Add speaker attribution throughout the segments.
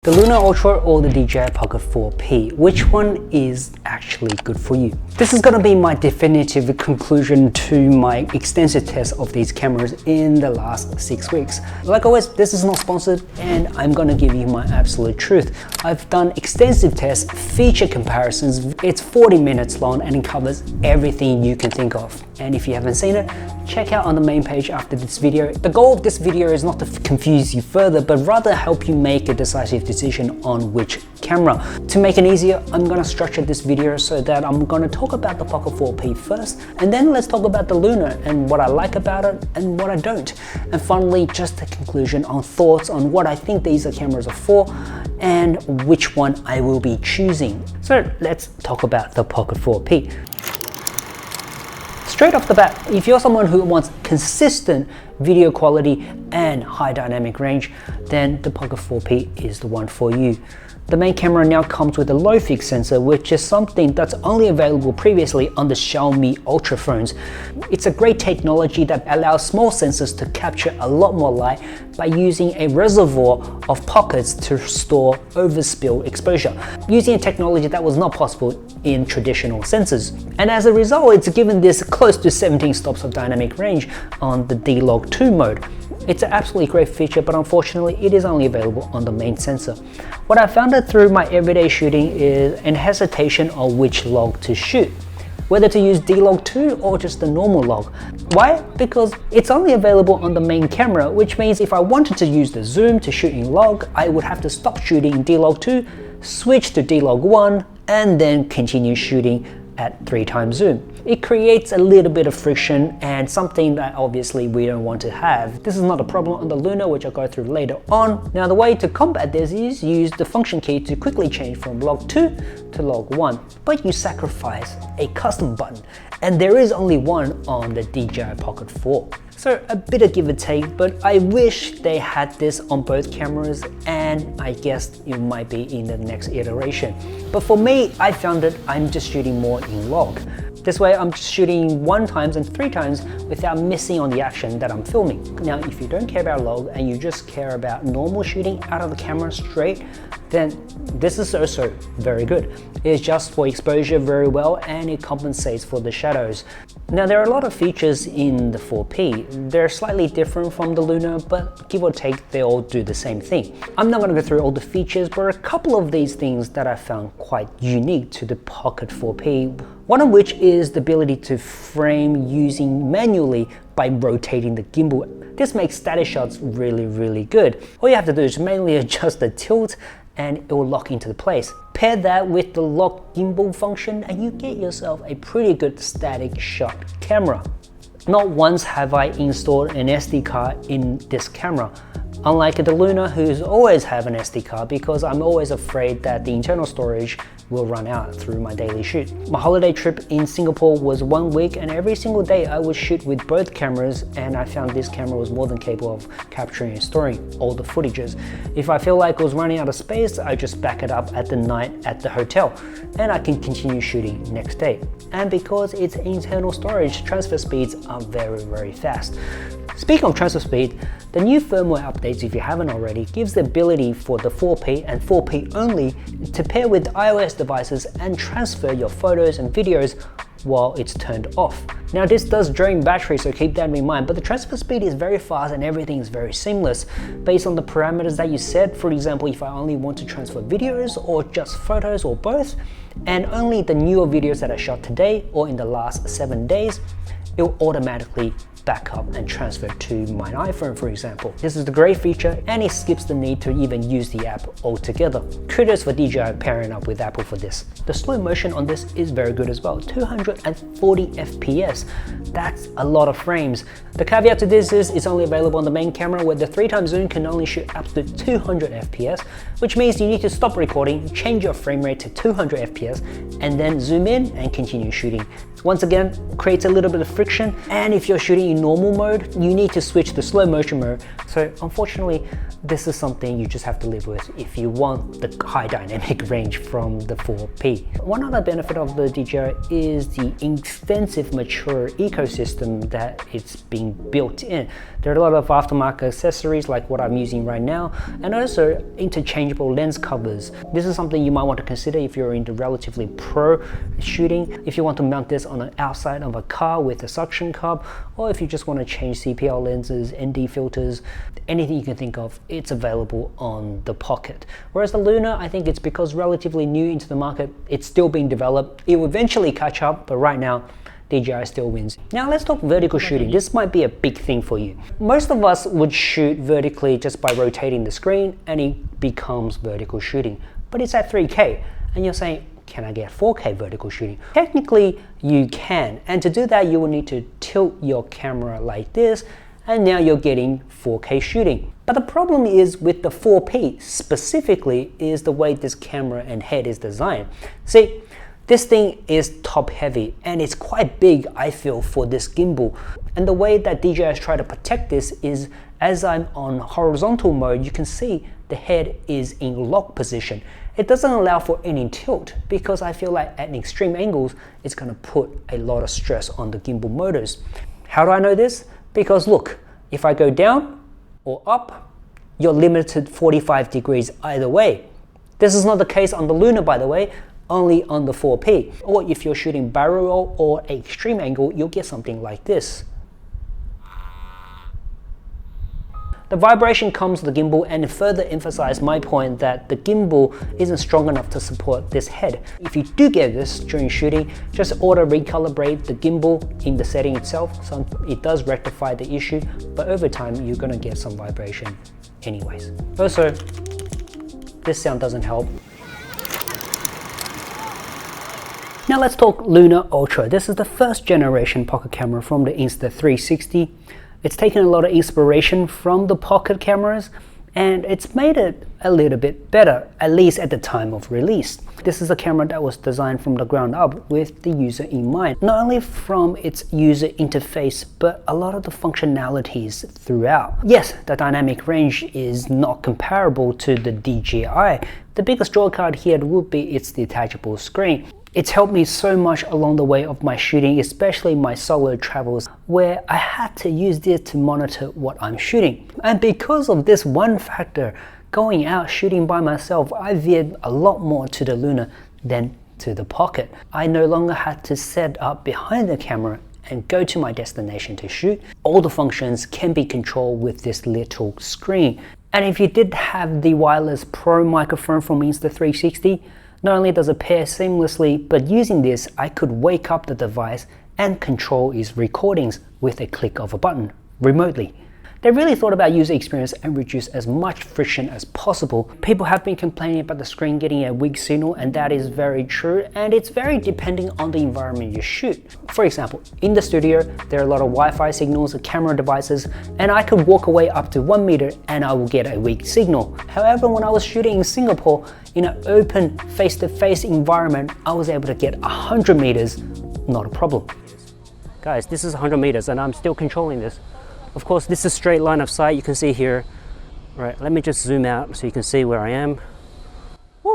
Speaker 1: The Luna Ultra or the DJI Pocket 4P, which one is actually good for you? This is going to be my definitive conclusion to my extensive test of these cameras in the last 6 weeks. Like always, this is not sponsored and I'm going to give you my absolute truth. I've done extensive tests, feature comparisons, it's 40 minutes long and it covers everything you can think of. And if you haven't seen it, check out on the main page after this video. The goal of this video is not to confuse you further, but rather help you make a decisive decision on which camera. To make it easier, I'm going to structure this video so that I'm going to talk about the Pocket 4P first, and then let's talk about the Luna and what I like about it and what I don't. And finally, just a conclusion on thoughts on what I think these cameras are for and which one I will be choosing. So let's talk about the Pocket 4P. Straight off the bat, if you're someone who wants consistent video quality and high dynamic range, then the Pocket 4P is the one for you. The main camera now comes with a LOFIC sensor, which is something that's only available previously on the Xiaomi Ultra phones. It's a great technology that allows small sensors to capture a lot more light by using a reservoir of pockets to store overspill exposure, using a technology that was not possible in traditional sensors. And as a result, it's given this close to 17 stops of dynamic range on the D-Log2 mode. It's an absolutely great feature, but unfortunately it is only available on the main sensor. What I found out through my everyday shooting is an hesitation on which log to shoot, whether to use D-Log2 or just the normal log. Why? Because it's only available on the main camera, which means if I wanted to use the zoom to shoot in log, I would have to stop shooting in D-Log2, switch to D-Log1, and then continue shooting at 3x zoom. It creates a little bit of friction and something that obviously we don't want to have. This is not a problem on the Luna, which I'll go through later on. Now the way to combat this is use the function key to quickly change from log 2 to log 1, but you sacrifice a custom button, and there is only one on the DJI Pocket 4. So a bit of give and take, but I wish they had this on both cameras, and I guess it might be in the next iteration. But for me, I found that I'm just shooting more in log. This way I'm shooting 1x and 3x without missing on the action that I'm filming. Now, if you don't care about log and you just care about normal shooting out of the camera straight, then this is also very good. It adjusts for exposure very well and it compensates for the shadows. Now, there are a lot of features in the 4P. They're slightly different from the Luna, but give or take, they all do the same thing. I'm not going to go through all the features, but a couple of these things that I found quite unique to the Pocket 4P. One of which is the ability to frame using manually by rotating the gimbal. This makes static shots really good. All you have to do is mainly adjust the tilt and it will lock into the place. Pair that with the lock gimbal function and you get yourself a pretty good static shot camera. Not once have I installed an SD card in this camera. Unlike the Luna, who's always have an SD card because I'm always afraid that the internal storage will run out through my daily shoot. My holiday trip in Singapore was 1 week and every single day I would shoot with both cameras, and I found this camera was more than capable of capturing and storing all the footages. If I feel like it was running out of space, I just back it up at the night at the hotel and I can continue shooting next day. And because it's internal storage, transfer speeds are very fast. Speaking of transfer speed, the new firmware updates, if you haven't already, gives the ability for the 4P and 4P only to pair with iOS devices and transfer your photos and videos while it's turned off. Now this does drain battery, so keep that in mind, but the transfer speed is very fast and everything is very seamless based on the parameters that you set. For example, if I only want to transfer videos or just photos or both, and only the newer videos that I shot today or in the last 7 days, it will automatically back up and transfer to my iPhone, for example. This is the great feature and it skips the need to even use the app altogether. Kudos for DJI pairing up with Apple for this. The slow motion on this is very good as well, 240 FPS. That's a lot of frames. The caveat to this is it's only available on the main camera, where the 3x zoom can only shoot up to 200 FPS, which means you need to stop recording, change your frame rate to 200 FPS, and then zoom in and continue shooting. Once again, creates a little bit of friction, and if you're shooting currently in normal mode, you need to switch to slow motion mode. So unfortunately, this is something you just have to live with if you want the high dynamic range from the 4P. One other benefit of the DJI is the extensive mature ecosystem that it's being built in. There are a lot of aftermarket accessories like what I'm using right now, and also interchangeable lens covers. This is something you might want to consider if you're into relatively pro shooting, if you want to mount this on the outside of a car with a suction cup, or if you just want to change CPL lenses, ND filters, anything you can think of, it's available on the Pocket. Whereas the Luna, I think it's because relatively new into the market, it's still being developed. It will eventually catch up, but right now, DJI still wins. Now let's talk vertical shooting. This might be a big thing for you. Most of us would shoot vertically just by rotating the screen and it becomes vertical shooting. But it's at 3K and you're saying, can I get 4K vertical shooting? Technically, you can. And to do that, you will need to tilt your camera like this, and now you're getting 4K shooting. But the problem is with the 4P specifically is the way this camera and head is designed. See, this thing is top heavy and it's quite big, I feel, for this gimbal. And the way that DJI has tried to protect this is as I'm on horizontal mode, you can see the head is in lock position. It doesn't allow for any tilt because I feel like at extreme angles, it's gonna put a lot of stress on the gimbal motors. How do I know this? Because look, if I go down or up, you're limited 45 degrees either way. This is not the case on the Luna, by the way, only on the 4P. Or if you're shooting barrel roll or extreme angle, you'll get something like this. The vibration comes to the gimbal and further emphasized my point that the gimbal isn't strong enough to support this head. If you do get this during shooting, just auto recalibrate the gimbal in the setting itself, so it does rectify the issue, but over time you're gonna get some vibration anyways. Also, this sound doesn't help. Now let's talk Luna Ultra. This is the first generation pocket camera from the Insta360. It's taken a lot of inspiration from the Pocket cameras and it's made it a little bit better, at least at the time of release. This is a camera that was designed from the ground up with the user in mind, not only from its user interface, but a lot of the functionalities throughout. Yes, the dynamic range is not comparable to the DJI. The biggest drawcard here would be its detachable screen. It's helped me so much along the way of my shooting, especially my solo travels, where I had to use this to monitor what I'm shooting. And because of this one factor, going out shooting by myself, I veered a lot more to the Luna than to the Pocket. I no longer had to set up behind the camera and go to my destination to shoot. All the functions can be controlled with this little screen. And if you did have the wireless Pro microphone from Insta360, not only does it pair seamlessly, but using this, I could wake up the device and control its recordings with a click of a button remotely. They really thought about user experience and reduce as much friction as possible. People have been complaining about the screen getting a weak signal, and that is very true, and it's very depending on the environment you shoot. For example, in the studio, there are a lot of Wi-Fi signals, camera devices, and I could walk away up to 1 meter and I will get a weak signal. However, when I was shooting in Singapore, in an open face-to-face environment, I was able to get 100 meters, not a problem. Guys, this is 100 meters and I'm still controlling this. Of course, this is a straight line of sight you can see here. Right, let me just zoom out so you can see where I am.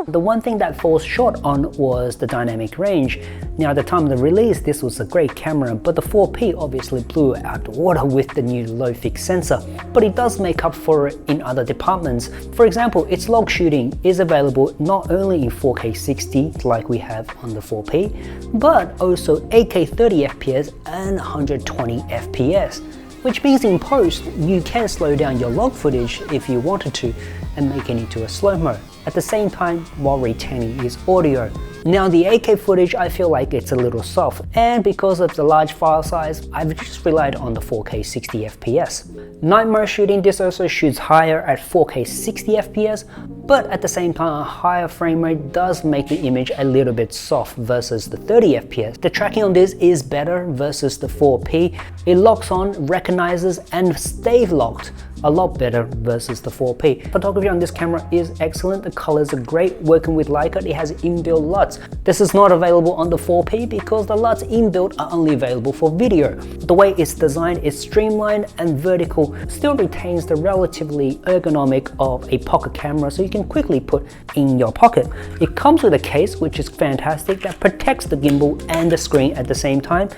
Speaker 1: The one thing that falls short on was the dynamic range. Now at the time of the release, this was a great camera, but the 4P obviously blew it out the water with the new LOFIC sensor. But it does make up for it in other departments. For example, its log shooting is available not only in 4K 60 like we have on the 4P, but also 8K 30 FPS and 120 FPS. Which means in post, you can slow down your log footage if you wanted to and make it into a slow-mo, at the same time while retaining its audio. Now the 8K footage, I feel like it's a little soft, and because of the large file size, I've just relied on the 4K 60 FPS. Night mode shooting, this also shoots higher at 4K 60 FPS, but at the same time, a higher frame rate does make the image a little bit soft versus the 30 FPS. The tracking on this is better versus the 4P. It locks on, recognizes, and stays locked a lot better versus the 4P. Photography on this camera is excellent. The colors are great. Working with Leica, it has inbuilt LUTs. This is not available on the 4P because the LUTs inbuilt are only available for video. The way it's designed is streamlined and vertical, still retains the relatively ergonomic of a pocket camera, so you can quickly put in your pocket. It comes with a case, which is fantastic, that protects the gimbal and the screen at the same time.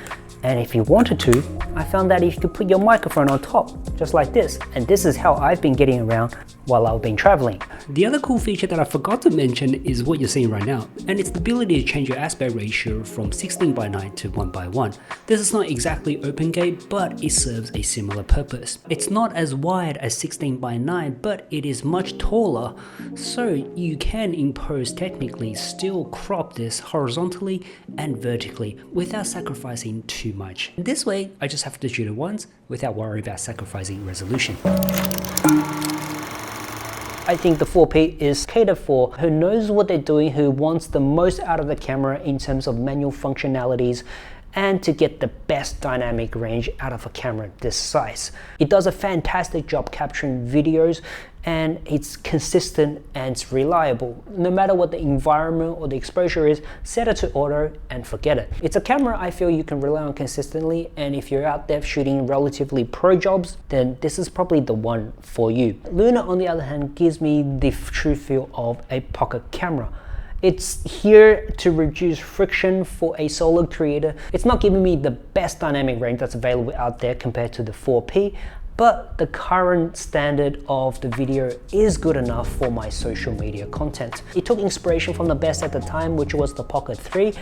Speaker 1: And if you wanted to, I found that you could put your microphone on top, just like this. And this is how I've been getting around while I've been traveling.
Speaker 2: The other cool feature that I forgot to mention is what you're seeing right now, and it's the ability to change your aspect ratio from 16:9 to 1:1. This is not exactly open gate, but it serves a similar purpose. It's not as wide as 16:9, but it is much taller, so you can in post technically still crop this horizontally and vertically without sacrificing too much. This way, I just have to shoot it once without worrying about sacrificing resolution.
Speaker 1: I think the 4P is catered for who knows what they're doing, who wants the most out of the camera in terms of manual functionalities, and to get the best dynamic range out of a camera this size. It does a fantastic job capturing videos, and it's consistent and it's reliable. No matter what the environment or the exposure is, set it to auto and forget it. It's a camera I feel you can rely on consistently, and if you're out there shooting relatively pro jobs, then this is probably the one for you. Luna, on the other hand, gives me the true feel of a pocket camera. It's here to reduce friction for a solo creator. It's not giving me the best dynamic range that's available out there compared to the 4P, but the current standard of the video is good enough for my social media content. It took inspiration from the best at the time, which was the Pocket 3,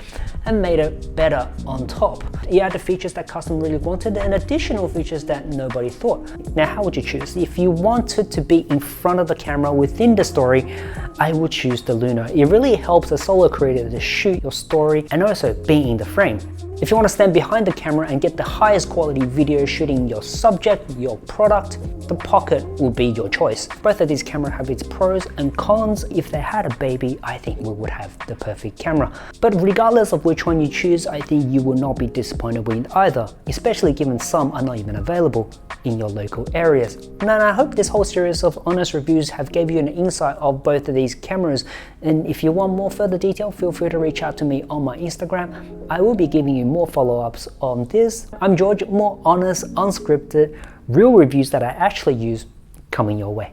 Speaker 1: and made it better on top. It had the features that custom really wanted and additional features that nobody thought. Now, how would you choose? If you wanted to be in front of the camera within the story, I would choose the Luna. It really helps a solo creator to shoot your story and also being in the frame. If you want to stand behind the camera and get the highest quality video shooting your subject, your product, the Pocket will be your choice. Both of these cameras have its pros and cons. If they had a baby, I think we would have the perfect camera. But regardless of which one you choose, I think you will not be disappointed with either, especially given some are not even available in your local areas. And I hope this whole series of honest reviews have gave you an insight of both of these cameras. And if you want more further detail, feel free to reach out to me on my Instagram. I will be giving you more follow-ups on this. I'm George, more honest, unscripted, real reviews that I actually use coming your way.